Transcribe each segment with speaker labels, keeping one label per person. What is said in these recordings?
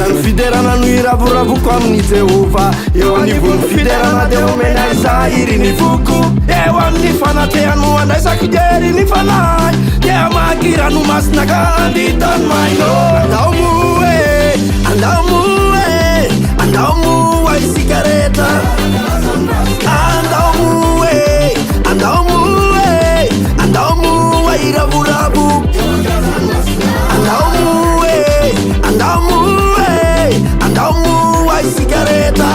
Speaker 1: Zany fiderana no iravoravoko amin'ny Jehova eo anivon'ny fiderana de omena izahiry ny voko eo amin'ny fanatehano andraisaky gery ny fanahy dia makirano masina ka anditany maino andao moa isika rehetra andao moa iravoravo andao moa isikareta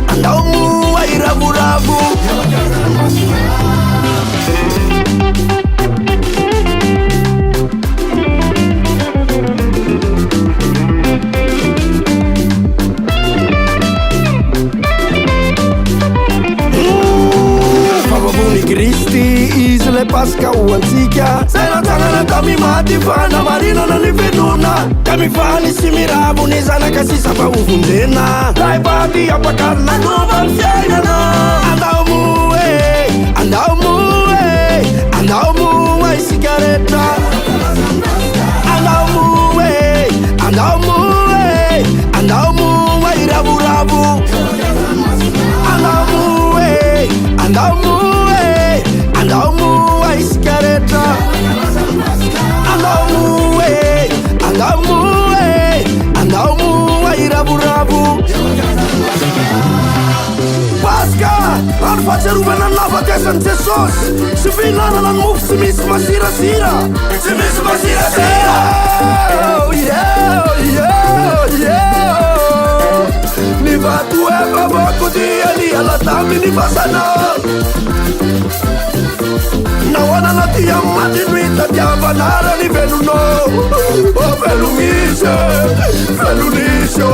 Speaker 1: andao moa iravoravo favavony Kristi izy le Paska hoantsika zay natanana da mimaty fa namarinana ny venona ka mifany sy miravo ny zanaka sisa fa hovondena lay paty ampakarina nova ny fiainana andao moa isika rehetra andao moa iravoravo andao moa isika rehetra andao moa iravoravo Paska ano fahatsiarovana ny nafatesany Jesosy sy fihinanana ny mofo tsy misy masirasira ny vato evavako dia ny alatamy ny fasana nahoanana ty amy maty no hitadiavanara ny velonao velomisy velonisy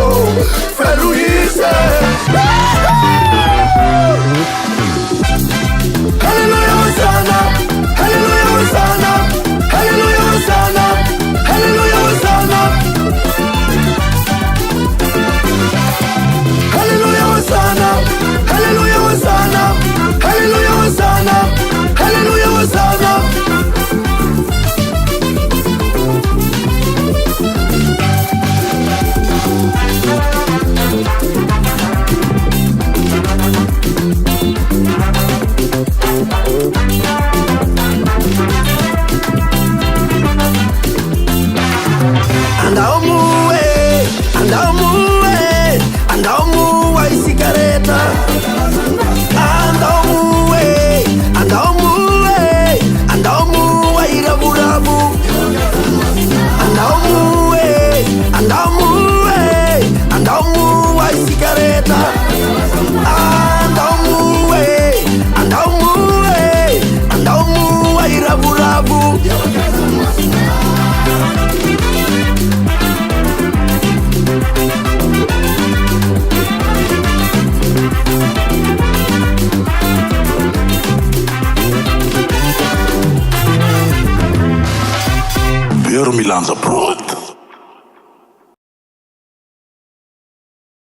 Speaker 1: Hallelujah Hosanna Hallelujah Hosanna Hallelujah Hosanna Hallelujah Hosanna Hallelujah Hosanna Hallelujah Hosanna Hallelujah Hosanna Hallelujah Hosanna andao moa isika rehetra andao moa iravoravo andao moa isika rehetra andao moa iravoravo
Speaker 2: Milano Abroad.